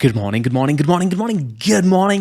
Good morning,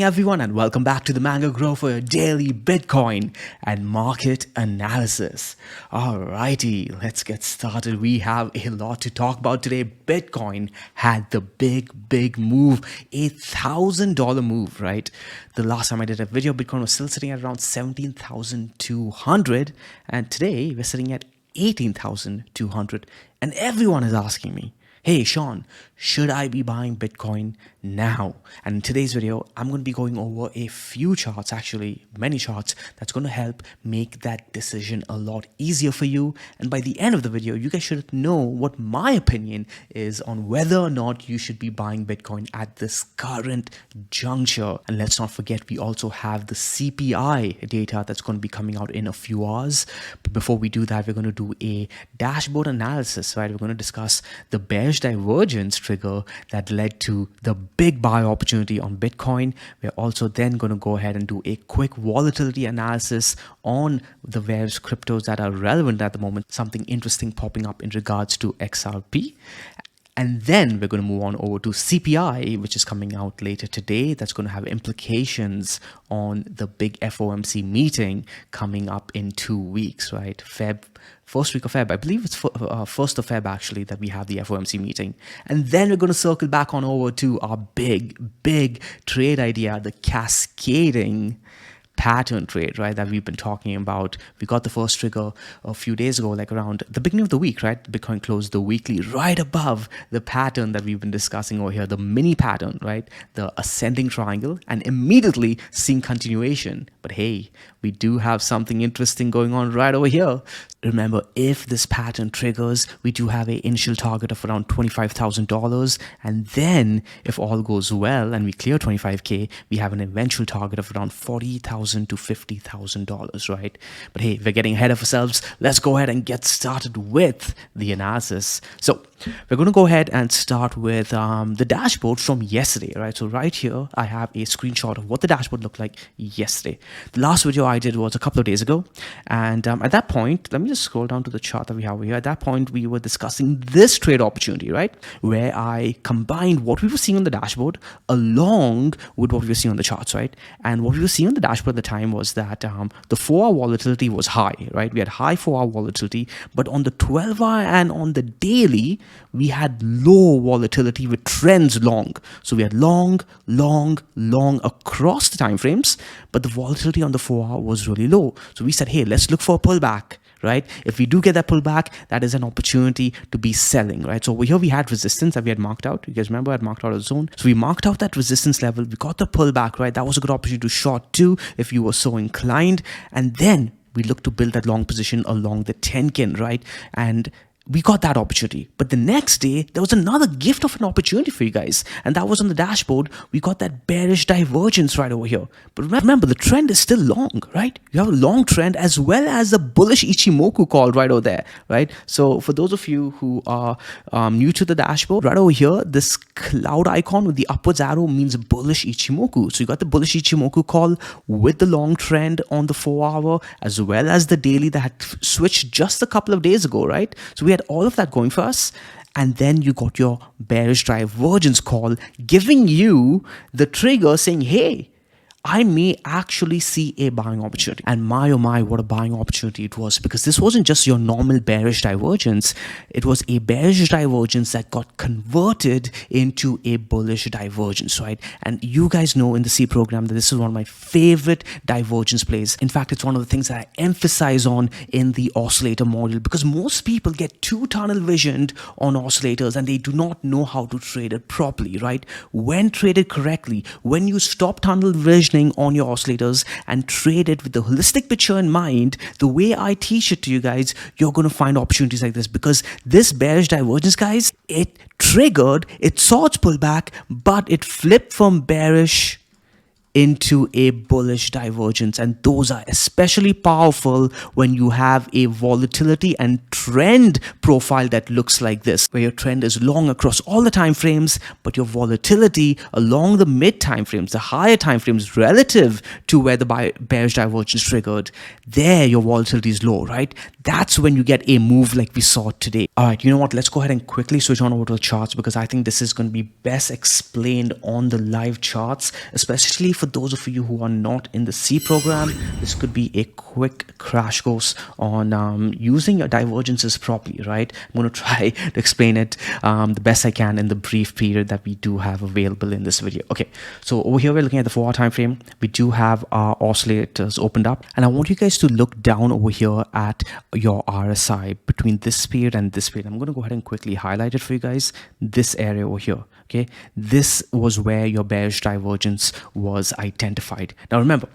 everyone, and welcome back to the Mango Grow for your daily Bitcoin and market analysis. Alrighty, let's get started. We have a lot to talk about today. Bitcoin had the big move, $1,000 move, right? The last time I did a video, Bitcoin was still sitting at around 17,200, and today we're sitting at 18,200, and everyone is asking me, hey Sean, should I be buying Bitcoin now? And in today's video, I'm going to be going over a few charts, actually many charts, that's going to help make that decision a lot easier for you. And by the end of the video, you guys should know what my opinion is on whether or not you should be buying Bitcoin at this current juncture. And let's not forget, we also have the CPI data that's going to be coming out in a few hours. But before we do that, we're going to do a dashboard analysis, right? We're going to discuss the bearish divergence trigger that led to the big buy opportunity on Bitcoin. We're also then going to go ahead and do a quick volatility analysis on the various cryptos that are relevant at the moment, something interesting popping up in regards to XRP. And then we're going to move on over to CPI, which is coming out later today. That's going to have implications on the big FOMC meeting coming up in 2 weeks, right? First week of Feb, I believe it's 1st of Feb actually that we have the FOMC meeting. And then we're going to circle back on over to our big trade idea, the cascading pattern trade, right, that we've been talking about. We got the first trigger a few days ago, like around the beginning of the week, right? Bitcoin closed the weekly right above the pattern that we've been discussing over here, the mini pattern, right? The ascending triangle, and immediately seeing continuation. But hey, we do have something interesting going on right over here. Remember, if this pattern triggers, we do have an initial target of around $25,000. And then if all goes well and we clear 25K, we have an eventual target of around $40,000 to $50,000, right? But hey, we're getting ahead of ourselves. Let's go ahead and get started with the analysis. So we're going to go ahead and start with the dashboard from yesterday, right? So right here, I have a screenshot of what the dashboard looked like yesterday. The last video I did was a couple of days ago. And at that point, let me just scroll down to the chart that we have over here. At that point, we were discussing this trade opportunity, right? Where I combined what we were seeing on the dashboard along with what we were seeing on the charts, right? And what we were seeing on the dashboard at the time was that the 4-hour volatility was high, right? We had high 4-hour volatility, but on the 12-hour and on the daily, we had low volatility with trends long. So we had long across the time frames, but the volatility on the 4-hour was really low. So we said, hey, let's look for a pullback, right? If we do get that pullback, that is an opportunity to be selling, right? So over here we had resistance that we had marked out. You guys remember I had marked out a zone. So we marked out that resistance level. We got the pullback, right? That was a good opportunity to short too if you were so inclined. And then we looked to build that long position along the Tenkin, right? And we got that opportunity. But the next day, there was another gift of an opportunity for you guys. And that was on the dashboard. We got that bearish divergence right over here. But remember, the trend is still long, right? You have a long trend as well as a bullish Ichimoku call right over there, right? So for those of you who are new to the dashboard, right over here, this cloud icon with the upwards arrow means bullish Ichimoku. So you got the bullish Ichimoku call with the long trend on the 4-hour as well as the daily that had switched just a couple of days ago, right? So we had all of that going for us, and then you got your bearish divergence call giving you the trigger saying, hey, I may actually see a buying opportunity. And my oh my, what a buying opportunity it was, because this wasn't just your normal bearish divergence. It was a bearish divergence that got converted into a bullish divergence, right? And you guys know in the C program that this is one of my favorite divergence plays. In fact, it's one of the things that I emphasize on in the oscillator module, because most people get too tunnel visioned on oscillators and they do not know how to trade it properly, right? When traded correctly, when you stop tunnel visioning on your oscillators and trade it with the holistic picture in mind, the way I teach it to you guys, you're going to find opportunities like this, because this bearish divergence, guys, it triggered, it saw its pullback, but it flipped from bearish into a bullish divergence, and those are especially powerful when you have a volatility and trend profile that looks like this, where your trend is long across all the time frames, but your volatility along the mid time frames, the higher time frames relative to where the bearish divergence triggered, there your volatility is low, right? That's when you get a move like we saw today. All right, you know what? Let's go ahead and quickly switch on over to the charts, because I think this is going to be best explained on the live charts, especially for those of you who are not in the C program. This could be a quick crash course on using your divergences properly, right? I'm going to try to explain it the best I can in the brief period that we do have available in this video. Okay, so over here we're looking at the 4-hour time frame. We do have our oscillators opened up, and I want you guys to look down over here at your RSI between this period and this period. I'm going to go ahead and quickly highlight it for you guys. This area over here, okay, this was where your bearish divergence was identified. Now remember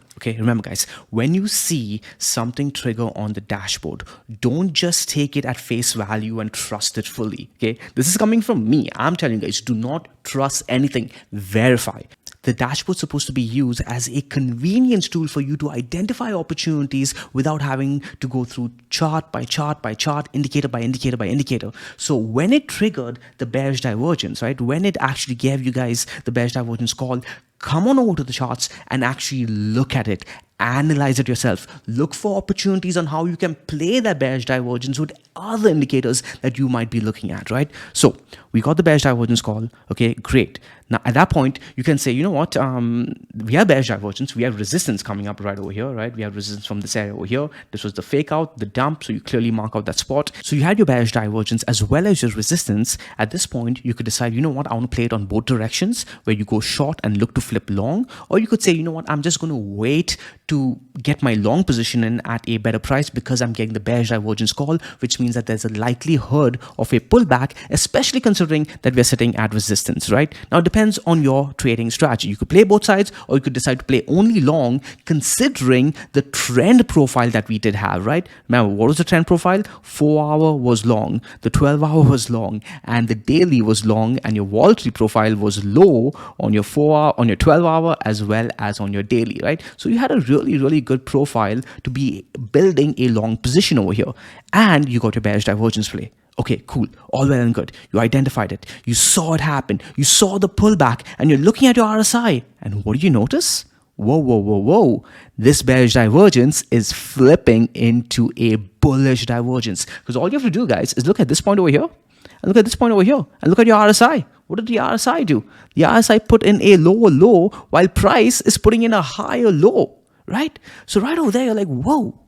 guys, when you see something trigger on the dashboard, don't just take it at face value and trust it fully. Okay, this is coming from me. I'm telling you guys, do not trust anything, verify. The dashboard is supposed to be used as a convenience tool for you to identify opportunities without having to go through chart by chart by chart, indicator by indicator by indicator. So when it triggered the bearish divergence, right, when it actually gave you guys the bearish divergence call, come on over to the charts and actually look at it. Analyze it yourself. Look for opportunities on how you can play that bearish divergence with other indicators that you might be looking at, right? So we got the bearish divergence call. Okay, great. Now at that point, you can say, you know what? We have bearish divergence. We have resistance coming up right over here, right? We have resistance from this area over here. This was the fake out, the dump. So you clearly mark out that spot. So you had your bearish divergence as well as your resistance. At this point, you could decide, you know what? I want to play it on both directions, where you go short and look to flip long, or you could say, you know what? I'm just going to wait to get my long position in at a better price because I'm getting the bearish divergence call, which means that there's a likelihood of a pullback, especially considering that we're sitting at resistance, right? Now it depends on your trading strategy. You could play both sides, or you could decide to play only long, considering the trend profile that we did have, right? Remember, what was the trend profile? 4-hour was long, the 12-hour was long, and the daily was long, and your volatility profile was low on your 4-hour, on your 12-hour, as well as on your daily, right? So you had a really good profile to be building a long position over here, and you got your bearish divergence play. Okay, cool, all well and good. You identified it, you saw it happen, you saw the pullback, and you're looking at your RSI, and what do you notice? Whoa, this bearish divergence is flipping into a bullish divergence, because all you have to do, guys, is look at this point over here, and look at this point over here, and look at your RSI. What did the RSI do? The RSI put in a lower low, while price is putting in a higher low, right? So right over there, you're like, whoa,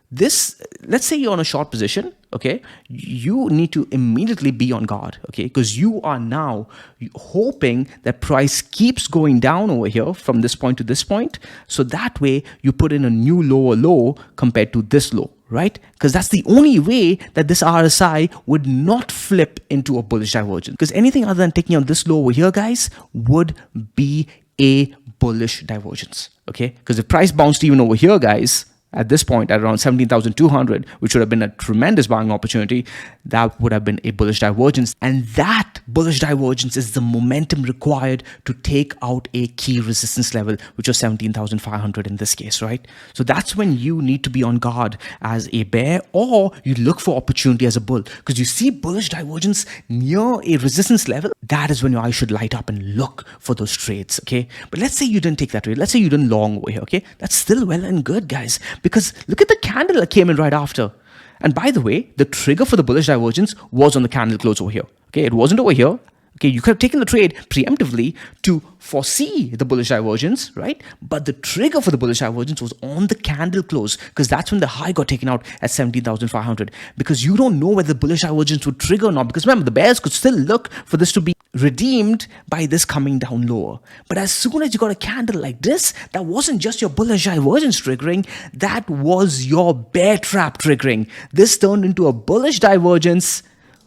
this, let's say you're on a short position, okay, you need to immediately be on guard, okay, because you are now hoping that price keeps going down over here from this point to this point, so that way you put in a new lower low compared to this low, right? Because that's the only way that this RSI would not flip into a bullish divergence, because anything other than taking out this low over here, guys, would be a bullish divergence, okay? Because if price bounced even over here, guys, at this point at around 17,200, which would have been a tremendous buying opportunity, that would have been a bullish divergence. And that bullish divergence is the momentum required to take out a key resistance level, which was 17,500 in this case, right? So that's when you need to be on guard as a bear, or you look for opportunity as a bull, because you see bullish divergence near a resistance level. That is when your eyes should light up and look for those trades, okay? But let's say you didn't take that trade. Let's say you didn't long over here, okay? That's still well and good, guys, because look at the candle that came in right after. And by the way, the trigger for the bullish divergence was on the candle close over here. Okay, it wasn't over here. Okay, you could have taken the trade preemptively to foresee the bullish divergence, right? But the trigger for the bullish divergence was on the candle close, because that's when the high got taken out at 17,500. Because you don't know whether the bullish divergence would trigger or not. Because remember, the bears could still look for this to be redeemed by this coming down lower. But as soon as you got a candle like this, that wasn't just your bullish divergence triggering, that was your bear trap triggering. This turned into a bullish divergence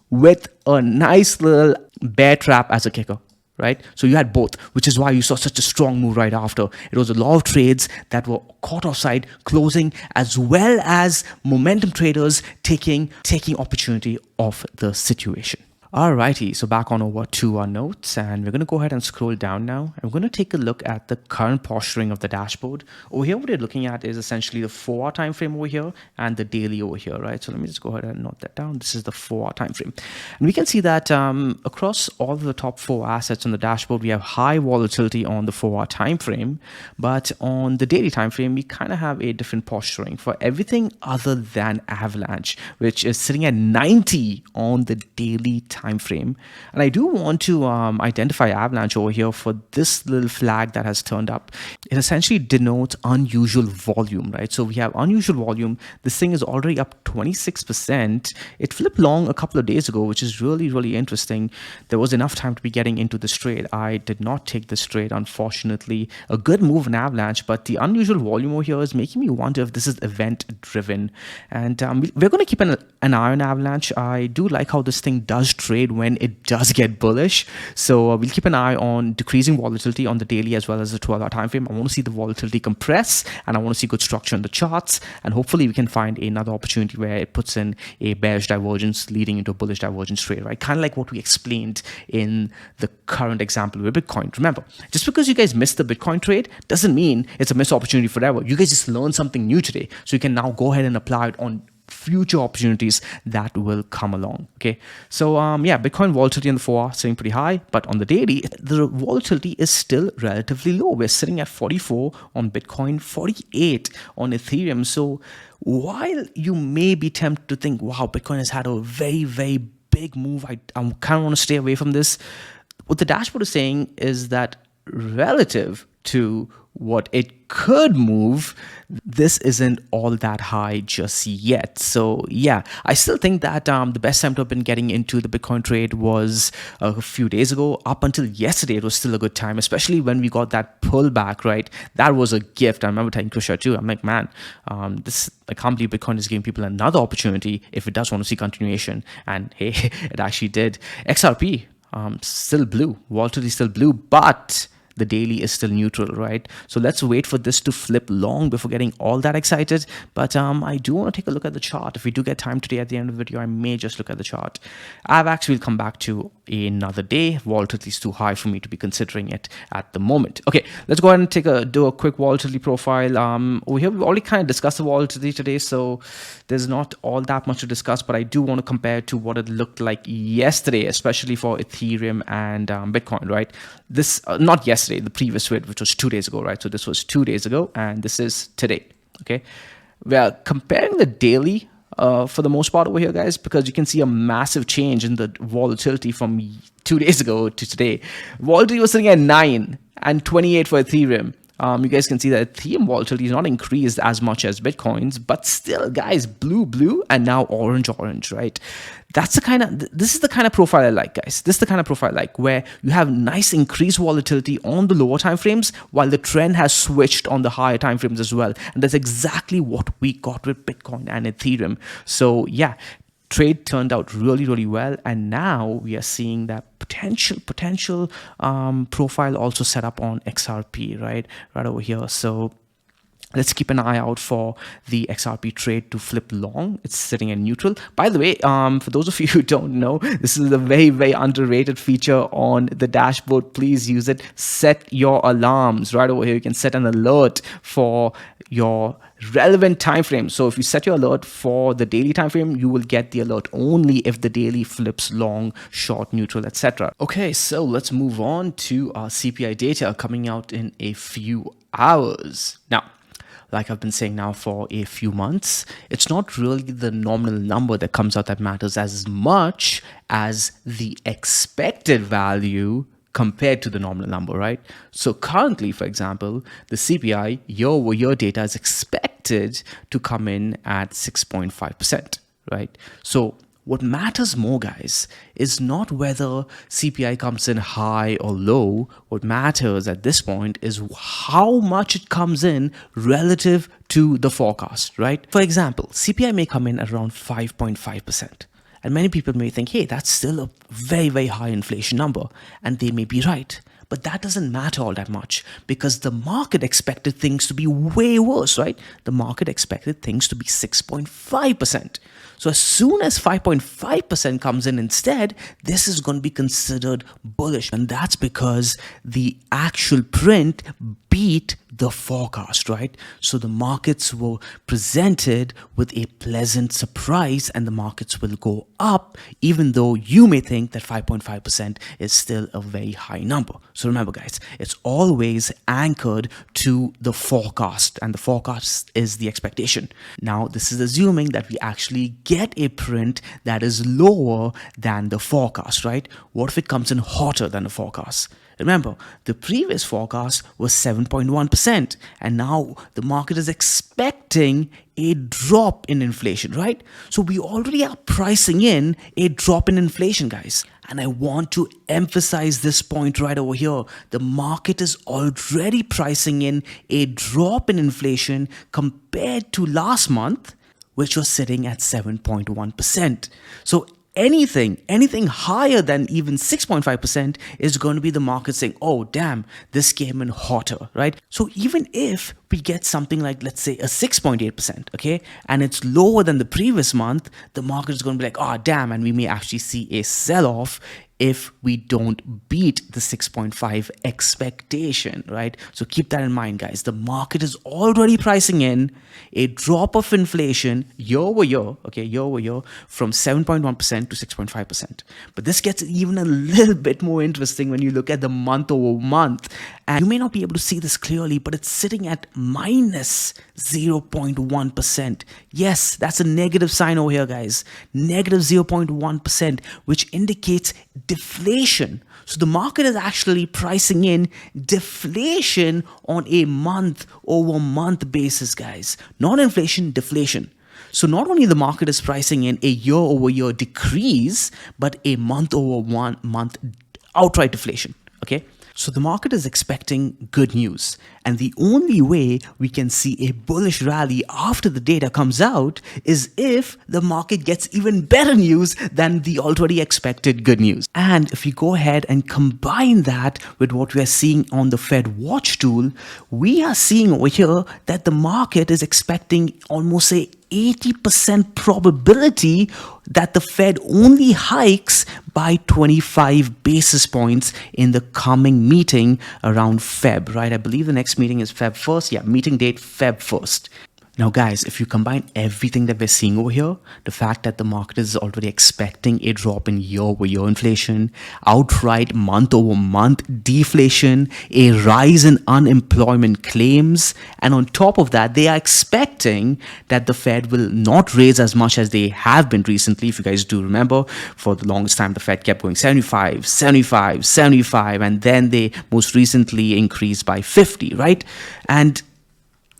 with a nice little bear trap as a kicker, right? So you had both, which is why you saw such a strong move right after. It was a lot of trades that were caught offside, closing, as well as momentum traders taking opportunity of the situation. Alrighty, so back on over to our notes, and we're going to go ahead and scroll down now. And we're going to take a look at the current posturing of the dashboard. Over here, what we're looking at is essentially the 4-hour time frame over here and the daily over here, right? So let me just go ahead and note that down. This is the 4-hour time frame, and we can see that across all of the top 4 assets on the dashboard, we have high volatility on the 4-hour time frame, but on the daily time frame, we kind of have a different posturing for everything other than Avalanche, which is sitting at 90 on the daily time frame. And I do want to identify Avalanche over here for this little flag that has turned up. It essentially denotes unusual volume, right? So we have unusual volume. This thing is already up 26%. It flipped long a couple of days ago, which is really interesting. There was enough time to be getting into this trade. I did not take this trade, unfortunately. A good move in Avalanche, but the unusual volume over here is making me wonder if this is event driven. And we're going to keep an eye on Avalanche. I do like how this thing does trade when it does get bullish. So we'll keep an eye on decreasing volatility on the daily as well as the 12-hour time frame. I want to see the volatility compress, and I want to see good structure in the charts. And hopefully we can find another opportunity where it puts in a bearish divergence leading into a bullish divergence trade, right? Kind of like what we explained in the current example with Bitcoin. Remember, just because you guys missed the Bitcoin trade doesn't mean it's a missed opportunity forever. You guys just learned something new today, so you can now go ahead and apply it on future opportunities that will come along. Okay, so yeah, Bitcoin volatility in the 4-hour sitting pretty high, but on the daily, the volatility is still relatively low. We're sitting at 44 on Bitcoin, 48 on Ethereum. So while you may be tempted to think, wow, Bitcoin has had a very big move, I kind of want to stay away from this. What the dashboard is saying is that relative to what it could move, this isn't all that high just yet. So yeah, I still think that the best time to have been getting into the Bitcoin trade was a few days ago. Up until yesterday, it was still a good time, especially when we got that pullback, right? That was a gift. I remember telling Krisha too, I'm like, man, I can't believe Bitcoin is giving people another opportunity if it does want to see continuation. And hey, it actually did. XRP, still blue, volatility still blue, but the daily is still neutral, right? So let's wait for this to flip long before getting all that excited. But I do want to take a look at the chart. If we do get time today at the end of the video, I may just look at the chart. AVAX will come back to another day. Volatility is too high for me to be considering it at the moment. Okay, let's go ahead and do a quick volatility profile. Over here, we've already kind of discussed the volatility today, so there's not all that much to discuss, but I do want to compare to what it looked like yesterday, especially for Ethereum and Bitcoin, right? This, not yesterday, the previous trade, which was 2 days ago, right? So this was 2 days ago, and this is today, okay? We are comparing the daily for the most part over here, guys, because you can see a massive change in the volatility from 2 days ago to today. Volatility was sitting at 9 and 28 for Ethereum. You guys can see that Ethereum volatility is not increased as much as Bitcoin's, but still, guys, blue, and now orange, right? That's the kind of, this is the kind of profile I like, guys. This is the kind of profile I like, where you have nice increased volatility on the lower time frames, while the trend has switched on the higher time frames as well. And that's exactly what we got with Bitcoin and Ethereum. So yeah, trade turned out really well, and now we are seeing that potential profile also set up on XRP, right over here. So let's keep an eye out for the XRP trade to flip long. It's sitting in neutral. By the way, for those of you who don't know, this is a very underrated feature on the dashboard. Please use it. Set your alarms right over here. You can set an alert for your relevant time frame. So if you set your alert for the daily time frame, you will get the alert only if the daily flips long, short, neutral, etc. Okay, so let's move on to our CPI data coming out in a few hours. Now, like I've been saying now for a few months, it's not really the nominal number that comes out that matters as much as the expected value compared to the nominal number, right? So currently, for example, the CPI year-over-year data is expected to come in at 6.5%, right? So what matters more, guys, is not whether CPI comes in high or low. What matters at this point is how much it comes in relative to the forecast, right? For example, CPI may come in at around 5.5%. And many people may think, hey, that's still a very high inflation number. And they may be right. But that doesn't matter all that much, because the market expected things to be way worse, right? The market expected things to be 6.5%. So as soon as 5.5% comes in instead, this is going to be considered bullish. And that's because the actual print beat the forecast, right? So the markets were presented with a pleasant surprise and the markets will go up, even though you may think that 5.5% is still a very high number. So remember guys, it's always anchored to the forecast, and the forecast is the expectation. Now this is assuming that we actually get a print that is lower than the forecast, right? What if it comes in hotter than the forecast? Remember, the previous forecast was 7.1%, and now the market is expecting a drop in inflation, right? So we already are pricing in a drop in inflation, guys. And I want to emphasize this point right over here. The market is already pricing in a drop in inflation compared to last month, which was sitting at 7.1%. So anything higher than even 6.5% is going to be the market saying, oh damn, this came in hotter, right? So even if we get something like, let's say, a 6.8%, okay, and it's lower than the previous month, the market is going to be like, oh damn, and we may actually see a sell-off if we don't beat the 6.5 expectation, right? So keep that in mind, guys. The market is already pricing in a drop of inflation year over year, okay, year over year, from 7.1% to 6.5%. But this gets even a little bit more interesting when you look at the month over month. And you may not be able to see this clearly, but it's sitting at minus 0.1%. Yes, that's a negative sign over here, guys. Negative 0.1%, which indicates deflation. So the market is actually pricing in deflation on a month over month basis, guys. Not inflation, deflation. So not only the market is pricing in a year over year decrease, but a month over month outright deflation, okay? So the market is expecting good news, and the only way we can see a bullish rally after the data comes out is if the market gets even better news than the already expected good news. And if we go ahead and combine that with what we are seeing on the Fed Watch tool, we are seeing over here that the market is expecting almost a 80% probability that the Fed only hikes by 25 basis points in the coming meeting around Feb, right? I believe the next meeting is Feb 1st. Yeah, meeting date Feb 1st. Now, guys, if you combine everything that we're seeing over here, the fact that the market is already expecting a drop in year-over-year inflation, outright month-over-month deflation, a rise in unemployment claims, and on top of that, they are expecting that the Fed will not raise as much as they have been recently. If you guys do remember, for the longest time, the Fed kept going 75, 75, 75, and then they most recently increased by 50, right? And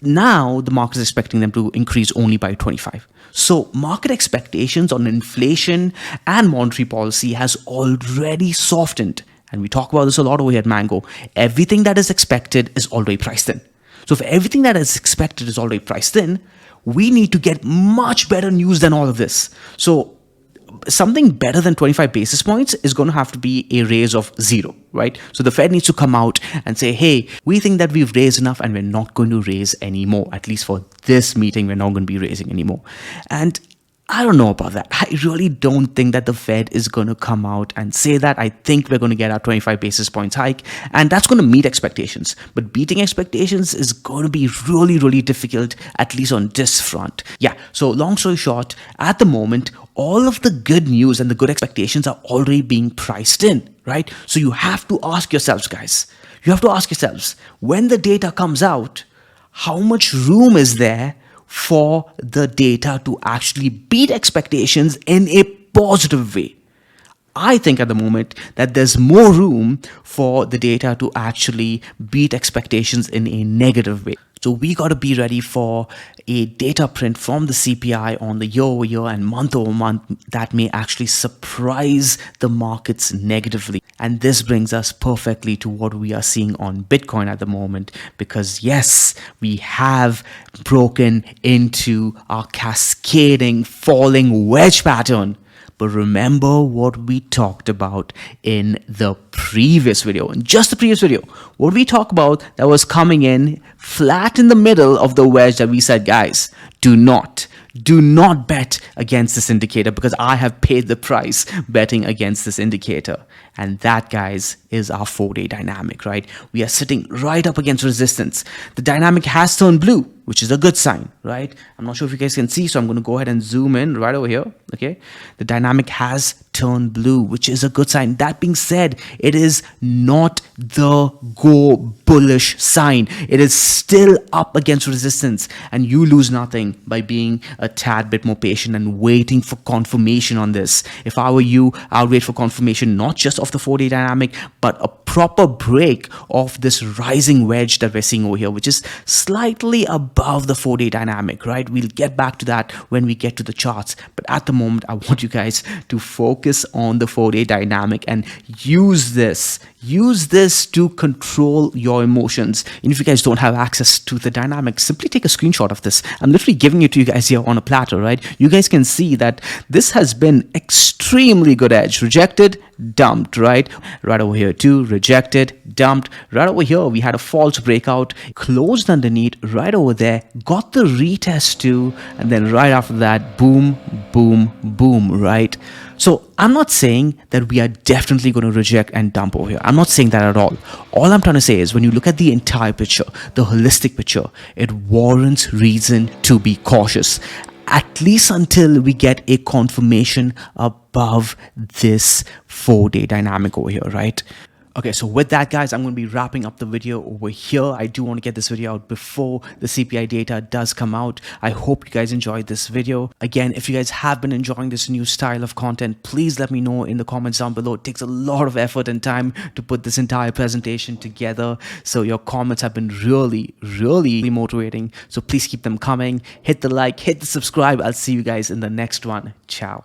now the market is expecting them to increase only by 25. So market expectations on inflation and monetary policy has already softened. And we talk about this a lot over here at Mango. Everything that is expected is already priced in. So if everything that is expected is already priced in, we need to get much better news than all of this. So something better than 25 basis points is going to have to be a raise of 0, right? So the Fed needs to come out and say, hey, we think that we've raised enough and we're not going to raise anymore. At least for this meeting, we're not going to be raising anymore. And I don't know about that. I really don't think that the Fed is going to come out and say that. I think we're going to get our 25 basis points hike, and that's going to meet expectations. But beating expectations is going to be really, really difficult, at least on this front. Yeah, so long story short, at the moment, all of the good news and the good expectations are already being priced in, right? So you have to ask yourselves, guys, you have to ask yourselves, when the data comes out, how much room is there for the data to actually beat expectations in a positive way? I think at the moment that there's more room for the data to actually beat expectations in a negative way. So we got to be ready for a data print from the CPI on the year-over-year and month-over-month that may actually surprise the markets negatively. And this brings us perfectly to what we are seeing on Bitcoin at the moment, because yes, we have broken into our cascading falling wedge pattern. But remember what we talked about in the previous video, in just the previous video, what we talked about that was coming in flat in the middle of the wedge that we said, guys, do not Do not bet against this indicator because I have paid the price betting against this indicator. And that, guys, is our 4-day dynamic, right? We are sitting right up against resistance. The dynamic has turned blue, which is a good sign, right? I'm not sure if you guys can see, so I'm going to go ahead and zoom in right over here, okay? The dynamic has turned blue, which is a good sign. That being said, it is not the go bullish sign. It is still up against resistance, and you lose nothing by being a tad bit more patient and waiting for confirmation on this. If I were you, I would wait for confirmation not just of the 4-day dynamic, but a proper break of this rising wedge that we're seeing over here, which is slightly above the 4-day dynamic, right? We'll get back to that when we get to the charts. But at the moment, I want you guys to focus on the 4-day dynamic and use this to control your emotions. And if you guys don't have access to the dynamic, simply take a screenshot of this. I'm literally giving it to you guys here on a platter, right? You guys can see that this has been extremely good edge. Rejected, dumped, right? Right over here too, rejected, dumped. Right over here, we had a false breakout, closed underneath, right over there, got the retest too, and then right after that, boom, boom, boom, right? So I'm not saying that we are definitely going to reject and dump over here. I'm not saying that at all. All I'm trying to say is when you look at the entire picture, the holistic picture, it warrants reason to be cautious, at least until we get a confirmation above this 4-day dynamic over here, right? Okay, so with that, guys, I'm going to be wrapping up the video over here. I do want to get this video out before the CPI data does come out. I hope you guys enjoyed this video. Again, if you guys have been enjoying this new style of content, please let me know in the comments down below. It takes a lot of effort and time to put this entire presentation together. So your comments have been really, really motivating. So please keep them coming. Hit the like, hit the subscribe. I'll see you guys in the next one. Ciao.